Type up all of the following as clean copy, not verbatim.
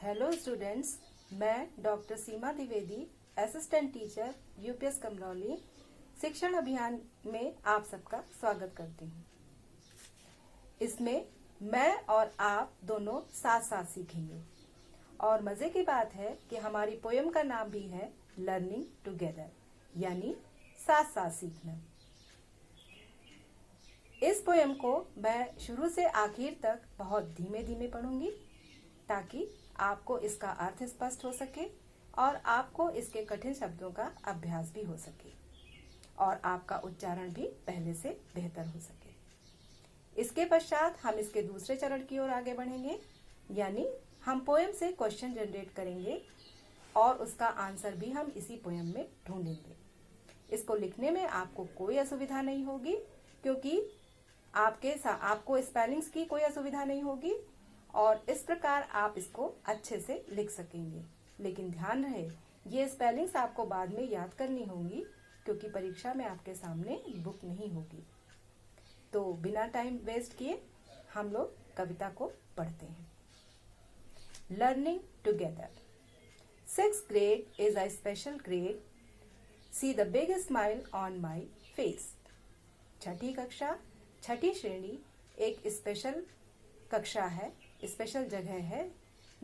Hello students, मैं doctor Seema Dwivedi, assistant teacher UPS Kamrauli शिक्षण अभियान में आप सबका स्वागत करती हूँ। इसमें मैं और आप दोनों साथ साथ सीखेंगे और मजे की बात है कि हमारी पोयम का नाम भी है लर्निंग टुगेदर, यानी साथ साथ सीखना। इस पोयम को मैं शुरू से आखिर तक बहुत धीमे धीमे पढ़ूंगी ताकि आपको इसका अर्थ स्पष्ट हो सके और आपको इसके कठिन शब्दों का अभ्यास भी हो सके और आपका उच्चारण भी पहले से बेहतर हो सके। इसके पश्चात हम इसके दूसरे चरण की ओर आगे बढ़ेंगे, यानी हम पोयम से क्वेश्चन जनरेट करेंगे और उसका आंसर भी हम इसी पोयम में ढूंढेंगे। इसको लिखने में आपको कोई असुविधा नहीं होगी, क्योंकि आपको स्पेलिंग्स की कोई असुविधा नहीं होगी और इस प्रकार आप इसको अच्छे से लिख सकेंगे। लेकिन ध्यान रहे, ये स्पेलिंग्स आपको बाद में याद करनी होंगी, क्योंकि परीक्षा में आपके सामने बुक नहीं होगी। तो बिना टाइम वेस्ट किए हम लोग कविता को पढ़ते हैं। Learning together. 6th grade is a special grade. See the big smile on my face. छठी कक्षा, छठी श्रेणी एक स्पेशल कक्षा है, स्पेशल जगह है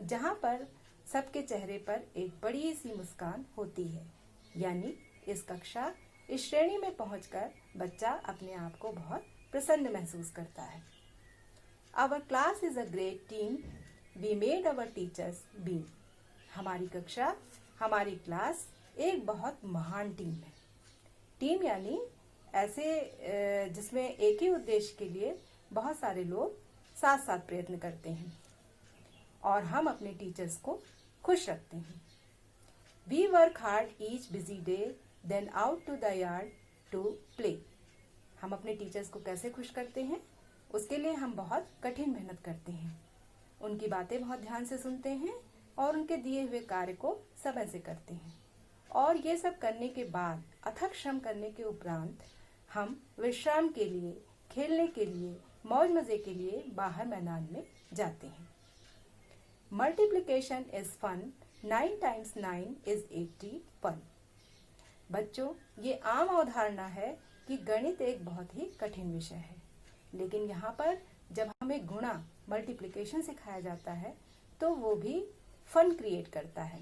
जहाँ पर सबके चेहरे पर एक बड़ी सी मुस्कान होती है। यानी इस कक्षा, इस श्रेणी में पहुंचकर बच्चा अपने आप को बहुत प्रसन्न महसूस करता है। Our class is a great team. We made our teachers beam. हमारी कक्षा, हमारी क्लास एक बहुत महान टीम है। टीम यानी ऐसे जिसमें एक ही उद्देश्य के लिए बहुत सारे लोग साथ साथ प्रयत्न करते हैं और हम अपने टीचर्स को खुश रखते हैं। We work hard each busy day, then out to the yard to play. हम अपने टीचर्स को कैसे खुश करते हैं? उसके लिए हम बहुत कठिन मेहनत करते हैं, उनकी बातें बहुत ध्यान से सुनते हैं और उनके दिए हुए कार्य को समय से करते हैं। और ये सब करने के बाद, अथक श्रम करने के उपरांत, हम विश्राम के लिए, खेलने के लिए, मौज मजे के लिए बाहर मैदान में जाते हैं। Multiplication is fun, 9 times 9 is 81। बच्चों, ये आम अवधारणा है कि गणित एक बहुत ही कठिन विषय है, लेकिन यहाँ पर जब हमें गुणा, मल्टीप्लिकेशन सिखाया जाता है तो वो भी फन क्रिएट करता है।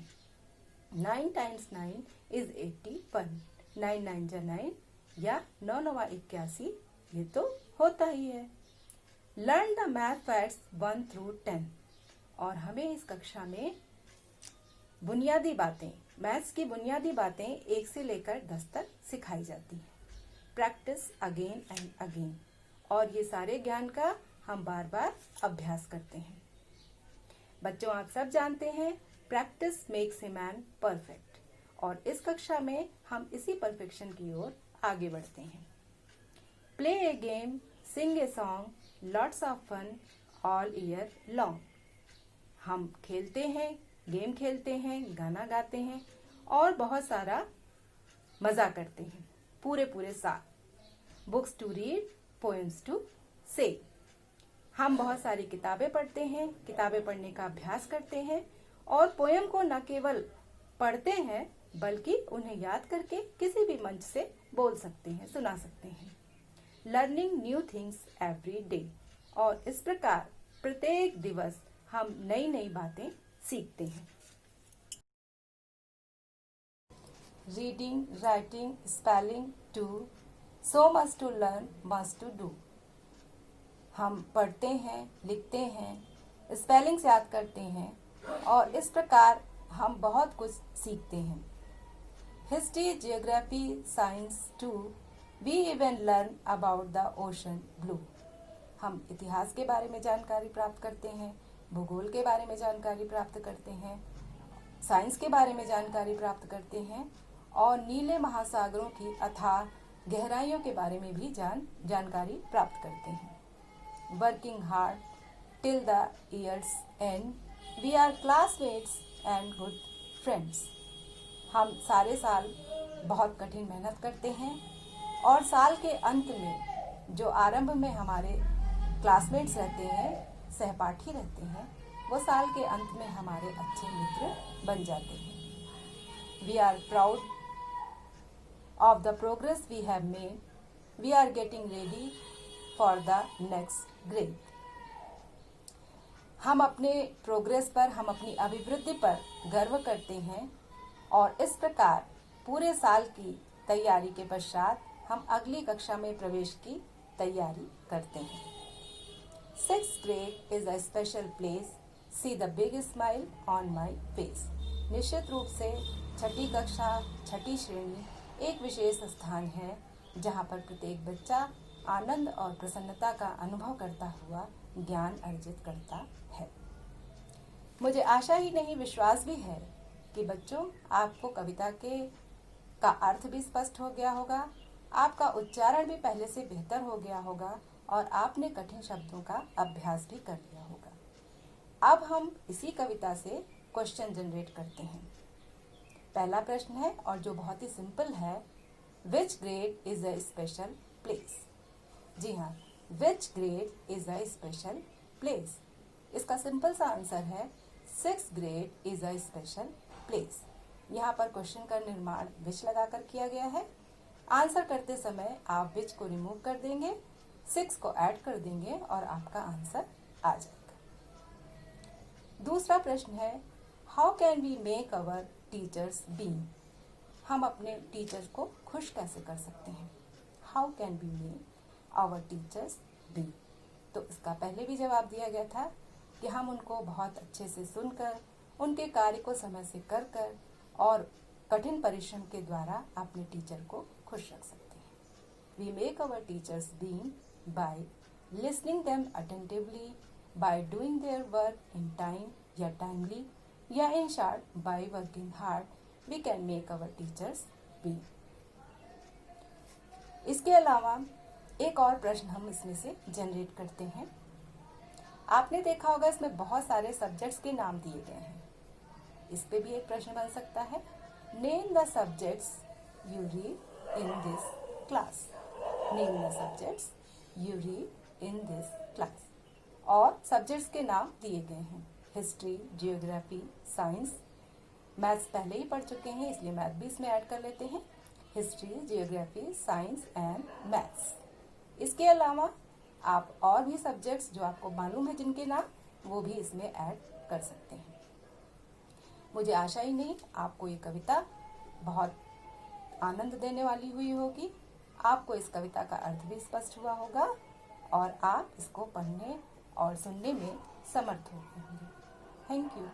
9 times 9 is 81। 9 9 जा 9 या 9 9 81, ये तो होता ही है। Learn the math facts 1 through 10। और हमें इस कक्षा में बुनियादी बातें, मैथ्स की बुनियादी बातें 1 से लेकर 10 तक सिखाई जाती हैं। Practice again and again. और ये सारे ज्ञान का हम बार बार अभ्यास करते हैं। बच्चों, आप सब जानते हैं, practice makes a man perfect. और इस कक्षा में हम इसी परफेक्शन की ओर आगे बढ़ते हैं। Play a game, sing a song, lots of fun all year long. हम खेलते हैं, गेम खेलते हैं, गाना गाते हैं और बहुत सारा मजा करते हैं पूरे साल। Books to read, poems to say. हम बहुत सारी किताबें पढ़ते हैं, किताबें पढ़ने का अभ्यास करते हैं और पोएम को न केवल पढ़ते हैं बल्कि उन्हें याद करके किसी भी मंच से बोल सकते हैं, सुना सकते हैं। Learning new things every day. और इस प्रकार प्रत्येक दिवस हम नई नई बातें सीखते हैं। Reading, writing, spelling too, so much to learn, much to do. हम पढ़ते हैं, लिखते हैं, स्पेलिंग्स याद करते हैं और इस प्रकार हम बहुत कुछ सीखते हैं। History, geography, science too, we even learn about the ocean blue. हम इतिहास के बारे में जानकारी प्राप्त करते हैं, भूगोल के बारे में जानकारी प्राप्त करते हैं, साइंस के बारे में जानकारी प्राप्त करते हैं और नीले महासागरों की अथाह गहराइयों के बारे में भी जानकारी प्राप्त करते हैं। Working hard till the year's end, we are classmates and good friends. हम सारे साल बहुत कठिन मेहनत करते हैं और साल के अंत में जो आरंभ में हमारे क्लासमेट्स रहते हैं, सहपाठी रहते हैं, वो साल के अंत में हमारे अच्छे मित्र बन जाते हैं। We are proud of the progress we have made. We are getting ready for the next grade. हम अपने प्रोग्रेस पर, हम अपनी अभिवृद्धि पर गर्व करते हैं और इस प्रकार पूरे साल की तैयारी के पश्चात हम अगली कक्षा में प्रवेश की तैयारी करते हैं. 6th grade is a special place. See the big smile on my face. निश्चित रूप से छठी कक्षा, छठी श्रेणी एक विशेष स्थान है जहाँ पर प्रत्येक बच्चा आनंद और प्रसन्नता का अनुभव करता हुआ ज्ञान अर्जित करता है. मुझे आशा ही नहीं, विश्वास भी है कि बच्चों आपको कविता का अर्थ भी स्पष्ट हो गया होगा, आपका उच्चारण भी पहले से बेहतर हो गया होगा और आपने कठिन शब्दों का अभ्यास भी कर लिया होगा. अब हम इसी कविता से क्वेश्चन जनरेट करते हैं. पहला प्रश्न है और जो बहुत ही सिंपल है, which grade is a special place. जी हाँ, which grade is a special place. इसका सिंपल सा आंसर है 6th grade is a special place. यहाँ पर क्वेश्चन का निर्माण विच लगाकर किया गया है. आंसर करते समय आप विच को रिमूव कर देंगे, 6 को ऐड कर देंगे और आपका आंसर आ जाएगा. दूसरा प्रश्न है, how can we make our teachers being. हम अपने टीचर्स को खुश कैसे कर सकते हैं. How can we make our teachers be. तो इसका पहले भी जवाब दिया गया था कि हम उनको बहुत अच्छे से सुनकर, उनके कार्य को समय से कर और कठिन परिश्रम के द्वारा अपने टीचर को खुश रख सकते हैं. We make our teachers being by listening them attentively, by doing their work in time या timely, या in short by working hard, we can make our teachers be. इसके अलावा एक और प्रश्न हम इसमें से जनरेट करते हैं. आपने देखा होगा इसमें बहुत सारे सब्जेक्ट्स के नाम दिए गए हैं. इस पे भी एक प्रश्न बन सकता है, name the subjects you read in this class. Name the subjects you read in this class. और सब्जेक्ट्स के नाम दिए गए हैं, हिस्ट्री, जियोग्राफी, साइंस. मैथ्स पहले ही पढ़ चुके हैं इसलिए मैथ भी इसमें ऐड कर लेते हैं. History, geography, science and maths. इसके अलावा आप और भी सब्जेक्ट्स जो आपको मालूम है जिनके नाम, वो भी इसमें ऐड कर सकते हैं. मुझे आशा ही नहीं, आपको ये कविता बहुत आनंद देने वाली हुई होगी. आपको इस कविता का अर्थ भी स्पष्ट हुआ होगा और आप इसको पढ़ने और सुनने में समर्थ होंगे. Thank you.